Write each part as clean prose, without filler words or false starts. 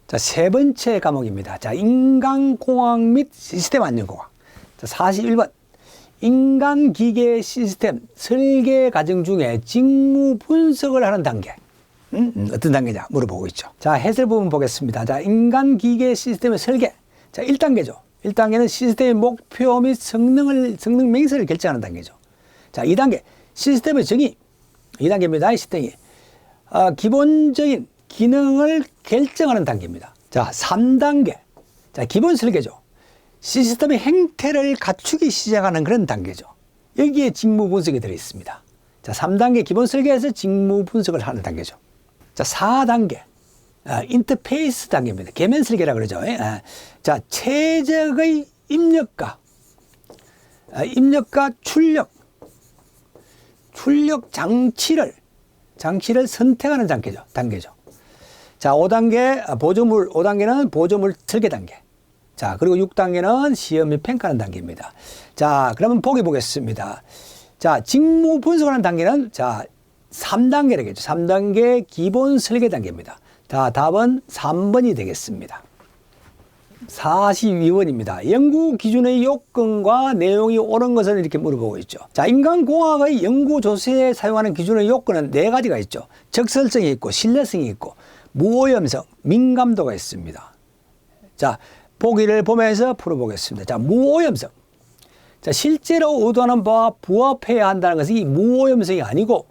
자, 세 번째 과목입니다. 자, 인간공학 및 시스템 안전공학. 자, 41번. 인간 기계 시스템 설계 과정 중에 직무 분석을 하는 단계. 어떤 단계냐 물어보고 있죠. 자, 해설 부분 보겠습니다. 자, 인간 기계 시스템의 설계. 자, 1단계죠. 1단계는 시스템의 목표 및 성능 명세를 결정하는 단계죠. 자, 2단계. 시스템의 정의. 2단계입니다. 시스템이. 기본적인 기능을 결정하는 단계입니다. 자, 3단계. 자, 기본 설계죠. 시스템의 행태를 갖추기 시작하는 그런 단계죠. 여기에 직무 분석이 들어있습니다. 자, 3단계 기본 설계에서 직무 분석을 하는 단계죠. 자, 4단계. 인터페이스 단계입니다. 계면 설계라 그러죠. 자, 최적의 입력과 출력 장치를 선택하는 단계죠. 자, 5단계는 보조물 설계 단계. 자, 그리고 6단계는 시험 및 평가하는 단계입니다. 자, 그러면 보기 보겠습니다. 자, 직무 분석하는 단계는 자, 3단계라겠죠. 3단계 기본 설계 단계입니다. 자, 답은 3번이 되겠습니다. 42번입니다. 연구 기준의 요건과 내용이 옳은 것은 이렇게 물어보고 있죠. 자, 인간공학의 연구 조사에 사용하는 기준의 요건은 4가지가 있죠. 적설성이 있고, 신뢰성이 있고, 무오염성, 민감도가 있습니다. 자, 보기를 보면서 풀어보겠습니다. 자, 무오염성. 자, 실제로 의도하는 바와 부합해야 한다는 것은 이 무오염성이 아니고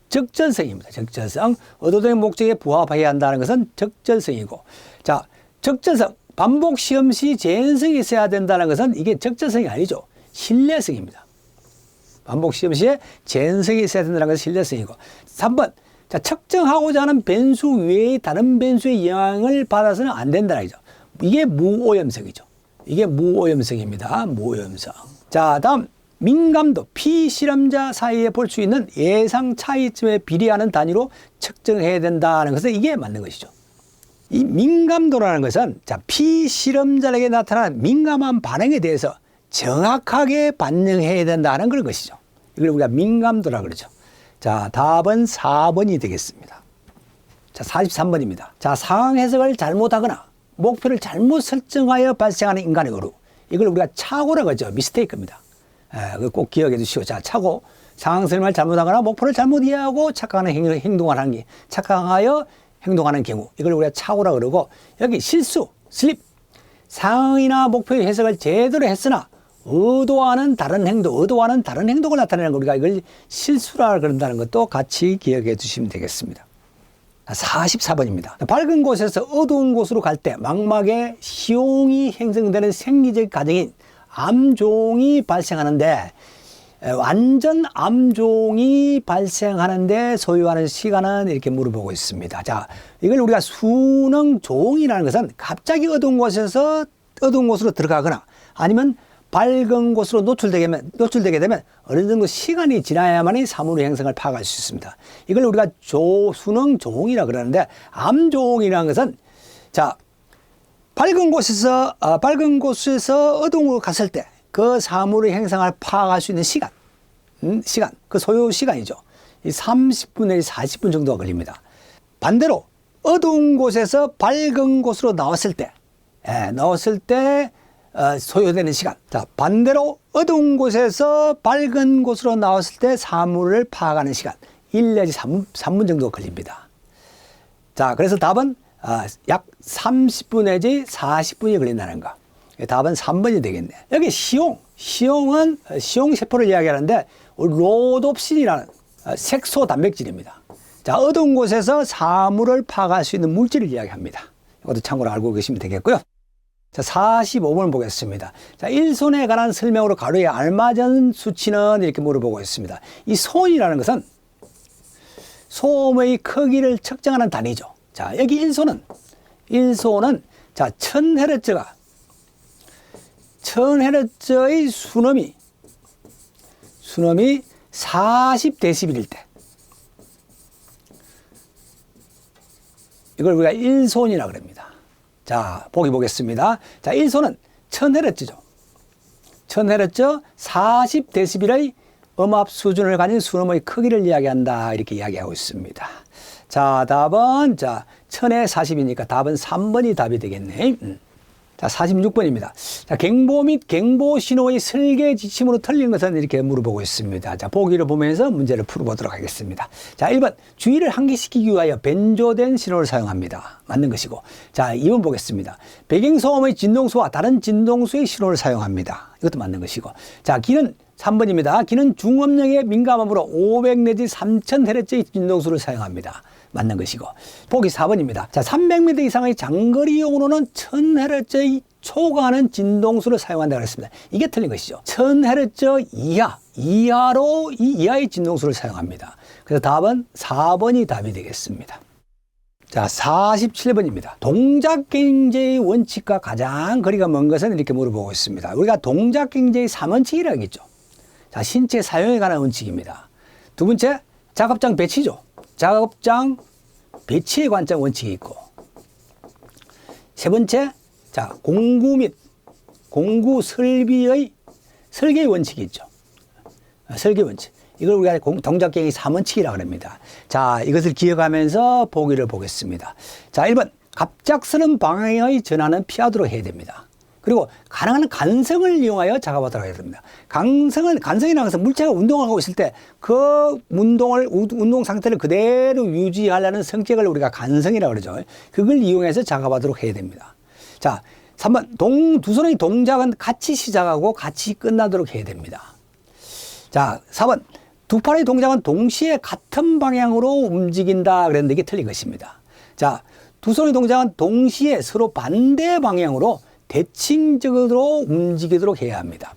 적절성입니다. 적절성. 의도된 목적에 부합해야 한다는 것은 적절성이고. 자, 적절성. 반복 시험 시 재현성이 있어야 된다는 것은 이게 적절성이 아니죠. 신뢰성입니다. 반복 시험 시에 재현성이 있어야 된다는 것은 신뢰성이고. 3번. 자, 측정하고자 하는 변수 외에 다른 변수의 영향을 받아서는 안 된다는 거죠. 이게 무오염성이죠. 이게 무오염성입니다. 무오염성. 자, 다음 민감도. 피실험자 사이에 볼 수 있는 예상 차이점에 비례하는 단위로 측정해야 된다는 것은 이게 맞는 것이죠. 이 민감도라는 것은 자, 피실험자에게 나타난 민감한 반응에 대해서 정확하게 반영해야 된다는 그런 것이죠. 이걸 우리가 민감도라고 그러죠. 자, 답은 4번이 되겠습니다. 자, 43번입니다. 자, 상황 해석을 잘못하거나 목표를 잘못 설정하여 발생하는 인간의 오류. 이걸 우리가 착오라고 하죠. 미스테이크입니다. 꼭 기억해 주시고. 자, 착오. 상황 설명을 잘못하거나 목표를 잘못 이해하고 착각하여 행동하는 경우. 이걸 우리가 착오라고 그러고, 여기 실수, 슬립. 상황이나 목표의 해석을 제대로 했으나 의도와는 다른 행동을 나타내는 거 우리가 이걸 실수라 그런다는 것도 같이 기억해 주시면 되겠습니다. 44번입니다. 밝은 곳에서 어두운 곳으로 갈 때 망막에 시용이 형성되는 생리적 과정인 암종이 발생하는데, 완전 암종이 발생하는데 소요하는 시간은 이렇게 물어보고 있습니다. 자, 이걸 우리가 수능 종이라는 것은 갑자기 어두운 곳으로 들어가거나 아니면 밝은 곳으로 노출되게 되면 어느 정도 시간이 지나야만이 사물의 형성을 파악할 수 있습니다. 이걸 우리가 수능 종이라 그러는데, 암종이라는 것은 자, 밝은 곳에서 어두운 곳으로 갔을 때 그 사물의 형성을 파악할 수 있는 시간, 그 소요 시간이죠. 이 30분 내지 40분 정도가 걸립니다. 반대로 어두운 곳에서 밝은 곳으로 나왔을 때 소요되는 시간. 자, 반대로 어두운 곳에서 밝은 곳으로 나왔을 때 사물을 파악하는 시간 1 내지 3분 정도 걸립니다. 자, 그래서 답은 약 30분 내지 40분이 걸린다는 거. 답은 3번이 되겠네. 여기 시용은 시용세포를 이야기하는데 로놉신이라는 색소 단백질입니다. 자, 어두운 곳에서 사물을 파악할 수 있는 물질을 이야기합니다. 이것도 참고로 알고 계시면 되겠고요. 자, 45번 보겠습니다. 자, 일손에 관한 설명으로 가로에 알맞은 수치는 이렇게 물어보고 있습니다. 이 손이라는 것은 소음의 크기를 측정하는 단위죠. 자, 여기 일손은 자, 1000Hz의 수놈이 40dB일 때 이걸 우리가 일손이라고 합니다. 자, 보기 보겠습니다. 자, 일손은 1000Hz죠. 1000Hz 40dB의 음압 수준을 가진 수놈의 크기를 이야기한다. 이렇게 이야기하고 있습니다. 자, 답은 자, 1000에 40이니까 답은 3번이 답이 되겠네. 자, 46번입니다. 자, 갱보 및 갱보 신호의 설계 지침으로 틀린 것은 이렇게 물어보고 있습니다. 자, 보기를 보면서 문제를 풀어보도록 하겠습니다. 자, 1번. 주의를 환기시키기 위하여 변조된 신호를 사용합니다. 맞는 것이고. 자, 2번 보겠습니다. 배경소음의 진동수와 다른 진동수의 신호를 사용합니다. 이것도 맞는 것이고. 자, 기는 3번입니다. 기는 중음역에 민감함으로 500 내지 3000Hz의 진동수를 사용합니다. 맞는 것이고. 보기 4번입니다. 자, 300m 이상의 장거리용으로는 1000Hz의 초과하는 진동수를 사용한다고 했습니다. 이게 틀린 것이죠. 1000Hz 이하로 이 이하의 진동수를 사용합니다. 그래서 답은 4번이 답이 되겠습니다. 자, 47번입니다. 동작 경제의 원칙과 가장 거리가 먼 것은 이렇게 물어보고 있습니다. 우리가 동작 경제의 3원칙이라고 하겠죠. 자, 신체 사용에 관한 원칙입니다. 두 번째, 작업장 배치죠. 작업장 배치의 관점 원칙이 있고. 세 번째, 자, 공구 및 공구 설비의 설계의 원칙이 있죠. 설계 원칙. 이걸 우리가 동작경의 3원칙이라고 합니다. 자, 이것을 기억하면서 보기를 보겠습니다. 자, 1번. 갑작스런 방향의 전환은 피하도록 해야 됩니다. 그리고 가능한 간성을 이용하여 작업하도록 해야 됩니다. 간성이라는 것은 물체가 운동을 하고 있을 때 그 운동 상태를 그대로 유지하려는 성격을 우리가 간성이라고 그러죠. 그걸 이용해서 작업하도록 해야 됩니다. 자, 3번. 두 손의 동작은 같이 시작하고 같이 끝나도록 해야 됩니다. 자, 4번. 두 팔의 동작은 동시에 같은 방향으로 움직인다 그랬는데 이게 틀린 것입니다. 자, 두 손의 동작은 동시에 서로 반대 방향으로 대칭적으로 움직이도록 해야 합니다.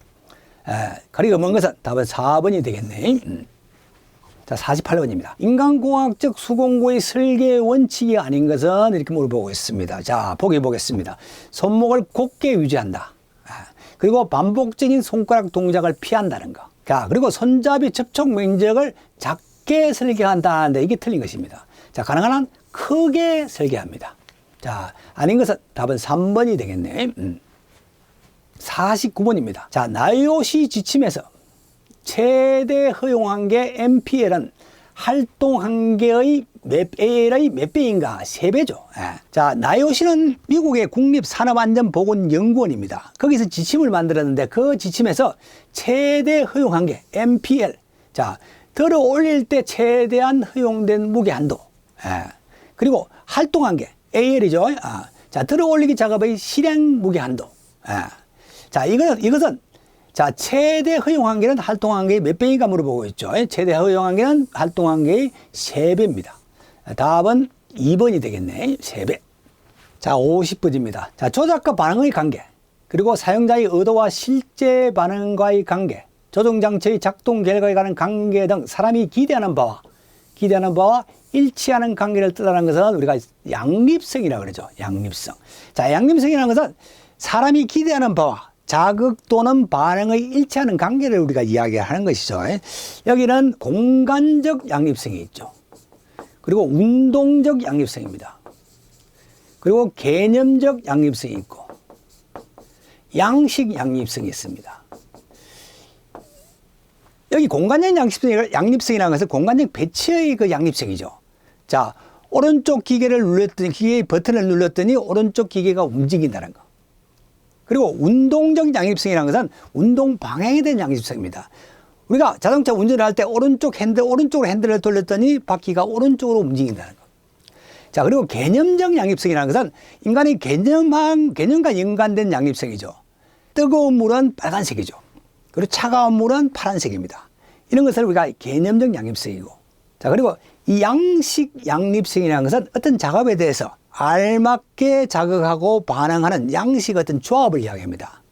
거리가 먼 것은 답은 4번이 되겠네. 자, 48번입니다. 인간공학적 수공구의 설계 원칙이 아닌 것은 이렇게 물어보고 있습니다. 자, 보기 보겠습니다. 손목을 곧게 유지한다. 그리고 반복적인 손가락 동작을 피한다는 거. 자, 그리고 손잡이 접촉 면적을 작게 설계한다는데 이게 틀린 것입니다. 자, 가능한 한 크게 설계합니다. 자, 아닌 것은 답은 3번이 되겠네. 49번입니다. 자, 나이오시 지침에서 최대 허용 한계 MPL은 활동 한계의 AL의 몇 배인가? 3배죠. 자, 나이오시는 미국의 국립산업안전보건연구원입니다. 거기서 지침을 만들었는데 그 지침에서 최대 허용 한계 MPL. 자, 들어 올릴 때 최대한 허용된 무게 한도. 그리고 활동 한계 AL이죠. 자, 들어 올리기 작업의 실행 무게 한도. 자, 이것은 자, 최대 허용 한계는 활동 한계의 몇 배인가 물어보고 있죠. 최대 허용 한계는 활동 한계의 3배입니다. 답은 2번이 되겠네. 3배. 자, 50번입니다. 자, 조작과 반응의 관계, 그리고 사용자의 의도와 실제 반응과의 관계, 조정장치의 작동 결과에 관한 관계 등 사람이 기대하는 바와 일치하는 관계를 뜻하는 것은 우리가 양립성이라고 그러죠. 양립성. 자, 양립성이라는 것은 사람이 기대하는 바와 자극 또는 반응의 일치하는 관계를 우리가 이야기하는 것이죠. 여기는 공간적 양립성이 있죠. 그리고 운동적 양립성입니다. 그리고 개념적 양립성이 있고 양식 양립성이 있습니다. 여기 공간적 양립성이라는 것은 공간적 배치의 그 양립성이죠. 자, 오른쪽 기계의 버튼을 눌렀더니 오른쪽 기계가 움직인다는 거. 그리고 운동적 양립성이라는 것은 운동 방향에 대한 양립성입니다. 우리가 자동차 운전을 할 때 오른쪽으로 핸들을 돌렸더니 바퀴가 오른쪽으로 움직인다는 거. 자, 그리고 개념적 양립성이라는 것은 인간의 개념과 연관된 양립성이죠. 뜨거운 물은 빨간색이죠. 그리고 차가운 물은 파란색입니다. 이런 것을 우리가 개념적 양립성이고. 자, 그리고 이 양식 양립성이라는 것은 어떤 작업에 대해서 알맞게 자극하고 반응하는 양식 어떤 조합을 이야기합니다.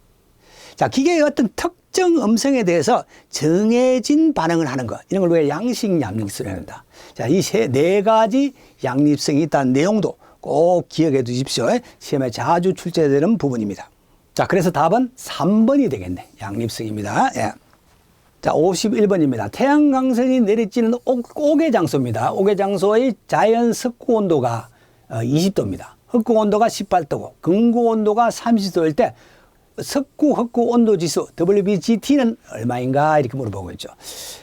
자, 기계의 어떤 특정 음성에 대해서 정해진 반응을 하는 것. 이런 걸 우리가 양식 양립성이라고 합니다. 자, 이 네 가지 양립성이 있다는 내용도 꼭 기억해 두십시오. 시험에 자주 출제되는 부분입니다. 자, 그래서 답은 3번이 되겠네. 양립성입니다. 예. 자, 51번입니다. 태양광선이 내리쬐는 옥외 장소입니다. 옥외 장소의 자연 석구 온도가 20도입니다. 흑구 온도가 18도고 근구 온도가 30도일 때 석구 흑구 온도 지수 WBGT는 얼마인가 이렇게 물어보고 있죠.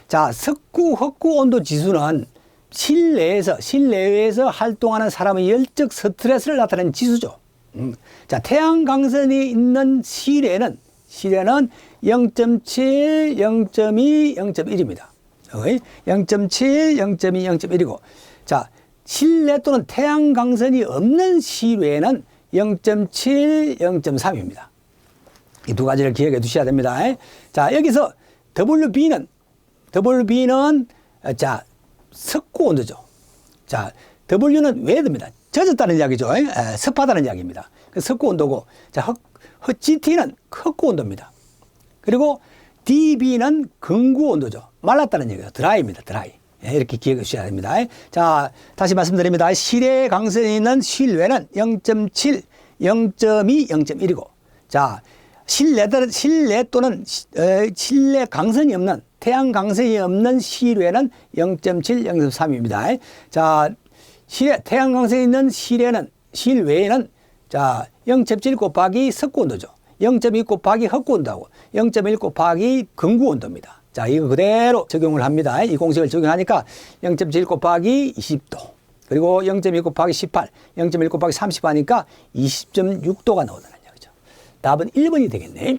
자, 석구 흑구 온도 지수는 실내에서 활동하는 사람의 열적 스트레스를 나타내는 지수죠. 자, 태양 강선이 있는 실외는 0.7, 0.2, 0.1입니다. 0.7, 0.2, 0.1이고, 자, 실내 또는 태양 강선이 없는 실외는 0.7, 0.3입니다. 이 두 가지를 기억해 두셔야 됩니다. 자, 여기서 WB는 자, 석고 온도죠. 자, W는 웨더입니다. 젖었다는 이야기죠. 습하다는 이야기입니다. 석고 온도고, 자, GT는 흑고 온도입니다. 그리고 DB는 긍구 온도죠. 말랐다는 얘기죠. 드라이입니다. 드라이. 이렇게 기억해 주셔야 됩니다. 자, 다시 말씀드립니다. 실외 강선이 있는 실외는 0.7, 0.2, 0.1이고, 자, 실내 또는 실내 강선이 없는, 태양 강선이 없는 실외는 0.7, 0.3입니다. 자, 태양 강선이 있는 실외에는 자, 0.7 곱하기 석고 온도죠. 0.2 곱하기 흑고 온도하고 0.1 곱하기 긍구 온도입니다. 자, 이거 그대로 적용을 합니다. 이 공식을 적용하니까 0.7 곱하기 20도, 그리고 0.2 곱하기 18, 0.1 곱하기 30 하니까 20.6도가 나오다는 얘기죠. 답은 1번이 되겠네.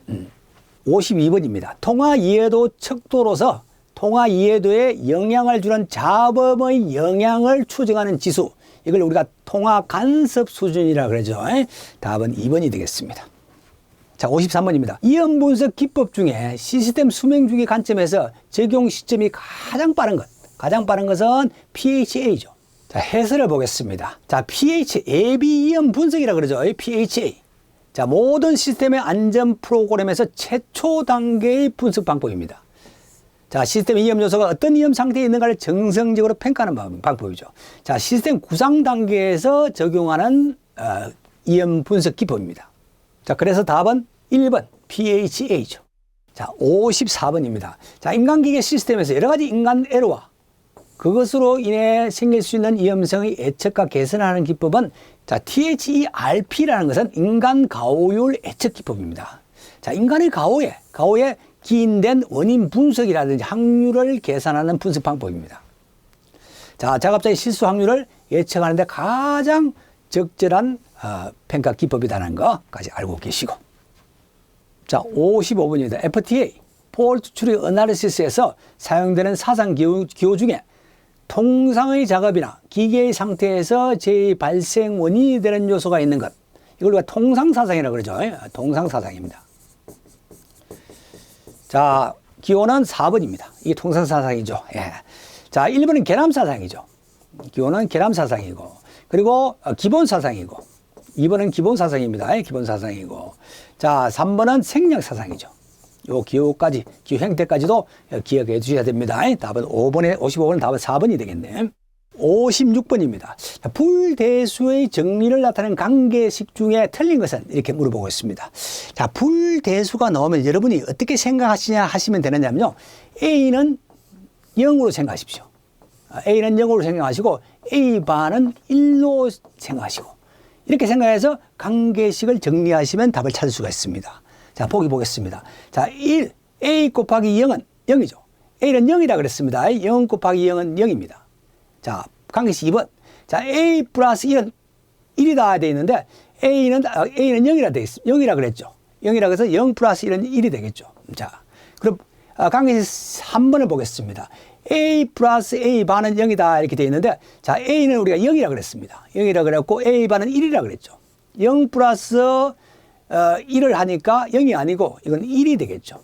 52번입니다. 통화 이해도 척도로서 통화 이해도에 영향을 주는 잡음의 영향을 추정하는 지수, 이걸 우리가 통화 간섭 수준이라 그러죠. 답은 2번이 되겠습니다. 자, 53번입니다. 이론 분석 기법 중에 시스템 수명 주기 관점에서 적용 시점이 가장 빠른 것은 PHA죠. 자, 해설을 보겠습니다. 자, AB 이론 분석이라 그러죠. PHA. 자, 모든 시스템의 안전 프로그램에서 최초 단계의 분석 방법입니다. 자, 시스템 위험 요소가 어떤 위험 상태에 있는가를 정성적으로 평가하는 방법이죠. 자, 시스템 구상 단계에서 적용하는 위험 분석 기법입니다. 자, 그래서 답은 1번 PHA죠. 자, 54번입니다. 자, 인간기계 시스템에서 여러 가지 인간 에러와 그것으로 인해 생길 수 있는 위험성의 예측과 개선하는 기법은 자, THERP라는 것은 인간 가오율 예측 기법입니다. 자, 인간의 가오에 기인된 원인 분석이라든지 확률을 계산하는 분석 방법입니다. 자, 작업자의 실수 확률을 예측하는 데 가장 적절한 평가 기법이라는 것까지 알고 계시고. 자, 55번입니다. FTA, Fault Tree Analysis에서 사용되는 사상 기호 중에 통상의 작업이나 기계의 상태에서 재발생 원인이 되는 요소가 있는 것, 이걸 우리가 통상사상이라고 그러죠. 통상사상입니다. 자, 기호는 4번입니다. 이게 통상사상이죠. 예. 자, 1번은 계람사상이죠. 기호는 계람사상이고, 그리고 기본사상이고, 2번은 기본사상입니다. 기본사상이고, 자, 3번은 생략사상이죠. 요 기호까지, 기호 형태까지도 기억해 주셔야 됩니다. 답은 55번은 답은 4번이 되겠네. 56번입니다. 불대수의 정리를 나타내는 관계식 중에 틀린 것은 이렇게 물어보고 있습니다. 자, 불대수가 나오면 여러분이 어떻게 생각하시냐 하시면 되느냐면요. A는 0으로 생각하십시오. A는 0으로 생각하시고 A반은 1로 생각하시고, 이렇게 생각해서 관계식을 정리하시면 답을 찾을 수가 있습니다. 자, 보기 보겠습니다. 자, A 곱하기 0은 0이죠. A는 0이라 그랬습니다. 0 곱하기 0은 0입니다. 자, 관계식 2번. 자, A 플러스 1은 1이다 되어 있는데 A는 0이라 되어 있습니다. 0이라 그랬죠. 0이라 그래서 0 플러스 1은 1이 되겠죠. 자, 그럼 관계식 3번을 보겠습니다. A 플러스 A 반은 0이다 이렇게 되어 있는데, 자, A는 우리가 0이라 그랬습니다. 0이라 그랬고 A 반은 1이라 그랬죠. 0 플러스 1을 하니까 0이 아니고 이건 1이 되겠죠.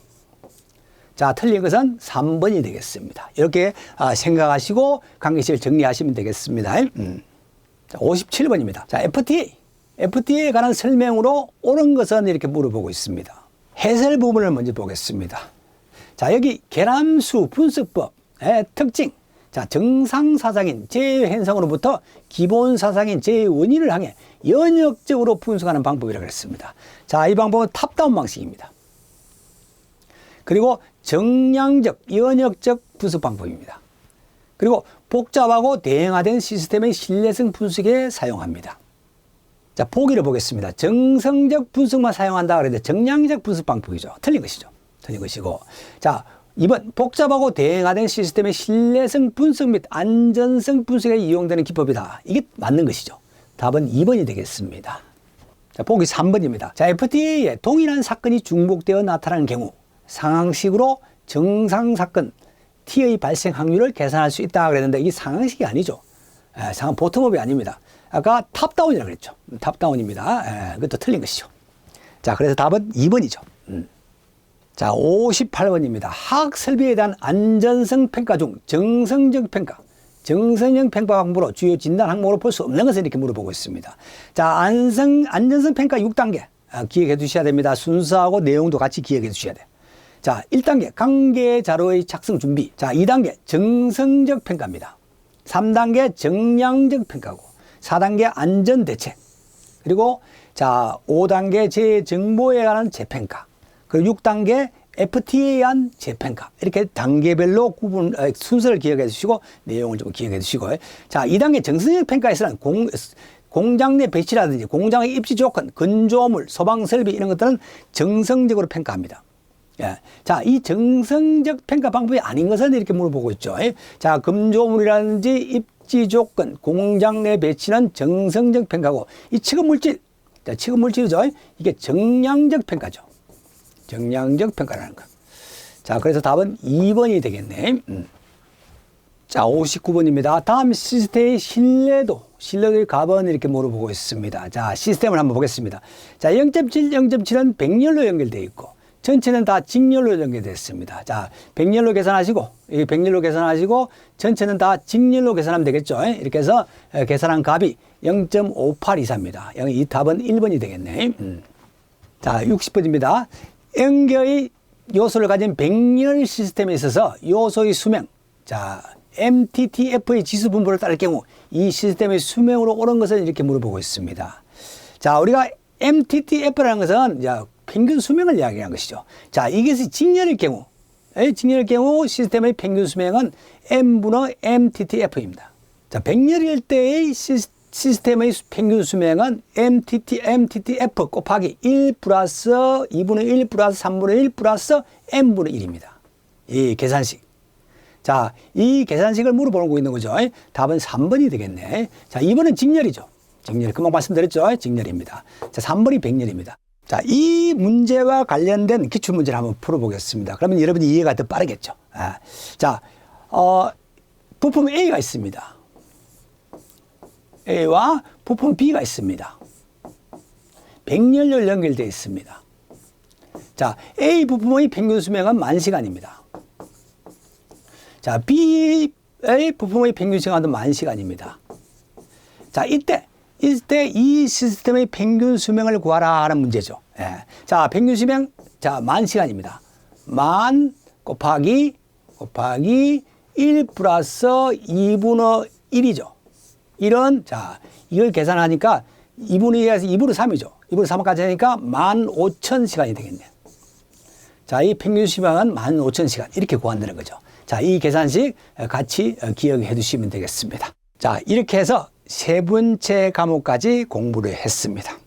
자, 틀린 것은 3번이 되겠습니다. 이렇게 생각하시고 관계식을 정리하시면 되겠습니다. 자, 57번입니다. 자, FTA에 관한 설명으로 옳은 것은 이렇게 물어보고 있습니다. 해설 부분을 먼저 보겠습니다. 자, 여기 계람수 분석법의 특징. 자, 정상사상인 제 현상으로부터 기본사상인 제 원인을 향해 연역적으로 분석하는 방법이라고 했습니다. 자, 이 방법은 탑다운 방식입니다. 그리고 정량적, 연역적 분석 방법입니다. 그리고 복잡하고 대형화된 시스템의 신뢰성 분석에 사용합니다. 자, 보기를 보겠습니다. 정성적 분석만 사용한다 그랬는데 정량적 분석 방법이죠. 틀린 것이죠. 틀린 것이고. 자, 2번 복잡하고 다양화된 시스템의 신뢰성 분석 및 안전성 분석에 이용되는 기법이다. 이게 맞는 것이죠. 답은 2번이 되겠습니다. 자, 보기 3번입니다. 자, FTA에 동일한 사건이 중복되어 나타나는 경우 상황식으로 정상 사건 T의 발생 확률을 계산할 수 있다 그랬는데 이게 상황식이 아니죠. 상황 보통업이 아닙니다. 아까 탑다운이라고 그랬죠. 탑다운입니다. 그것도 틀린 것이죠. 자, 그래서 답은 2번이죠. 자, 58번입니다. 화학 설비에 대한 안전성 평가 중 정성적 평가, 정성적 평가 항목으로 주요 진단 항목으로 볼 수 없는 것을 이렇게 물어보고 있습니다. 자, 안전성 평가 6단계 기억해 두셔야 됩니다. 순서하고 내용도 같이 기억해 두셔야 돼요. 자, 1단계 관계 자료의 작성 준비. 자, 2단계 정성적 평가입니다. 3단계 정량적 평가고 4단계 안전 대책. 그리고 자, 5단계 재정보에 관한 재평가. 그리고 6단계 FTA에 의한 재평가. 이렇게 단계별로 순서를 기억해 주시고 내용을 좀 기억해 주시고. 자, 2단계 정성적 평가에서는 공장 내 배치라든지 공장의 입지 조건, 건조물, 소방 설비 이런 것들은 정성적으로 평가합니다. 예. 자, 이 정성적 평가 방법이 아닌 것은 이렇게 물어보고 있죠. 자, 건조물이라든지 입지 조건, 공장 내 배치는 정성적 평가고 이 취급물질, 자, 취급물질이죠. 이게 정량적 평가죠. 정량적 평가라는 거. 자, 그래서 답은 2번이 되겠네. 자, 59번입니다. 다음 시스템의 신뢰도의 값은 이렇게 물어보고 있습니다. 자, 시스템을 한번 보겠습니다. 자, 0.7, 0.7은 백열로 연결되어 있고, 전체는 다 직렬로 연결되어 있습니다. 자, 백열로 계산하시고, 전체는 다 직렬로 계산하면 되겠죠. 이렇게 해서 계산한 값이 0.5824입니다. 이 답은 1번이 되겠네. 자, 60번입니다. N개의 요소를 가진 백열 시스템에 있어서 요소의 수명, 자, MTTF의 지수 분포를 따를 경우 이 시스템의 수명으로 옳은 것을 이렇게 물어보고 있습니다. 자, 우리가 MTTF라는 것은 평균 수명을 이야기하는 것이죠. 자, 이것이 직렬일 경우 시스템의 평균 수명은 N분의 MTTF입니다. 자, 백열일 때의 시스템의 평균 수명은 MTTF 곱하기 1 플러스 2분의 1 플러스 3분의 1 플러스 N분의 1입니다. 이 계산식. 자, 이 계산식을 물어보고 있는 거죠. 답은 3번이 되겠네. 자, 2번은 직렬이죠. 직렬. 금방 말씀드렸죠. 직렬입니다. 자, 3번이 백렬입니다. 자, 이 문제와 관련된 기출문제를 한번 풀어보겠습니다. 그러면 여러분이 이해가 더 빠르겠죠. 자, 부품 A가 있습니다. A와 부품 B가 있습니다. 백열로 연결되어 있습니다. 자, A 부품의 평균 수명은 10,000시간입니다. 자, B의 부품의 평균 시간도 10,000시간입니다. 자, 이때 이 시스템의 평균 수명을 구하라 하는 문제죠. 자, 평균 수명, 자, 10,000시간입니다. 10,000 곱하기 1 플러스 2분의 1이죠. 자, 이걸 계산하니까 2분의 2에서 2분의 3이죠. 2분의 3까지 하니까 15,000시간이 되겠네요. 자, 이 평균 수명은 15,000시간. 이렇게 구한다는 거죠. 자, 이 계산식 같이 기억해 두시면 되겠습니다. 자, 이렇게 해서 세 번째 과목까지 공부를 했습니다.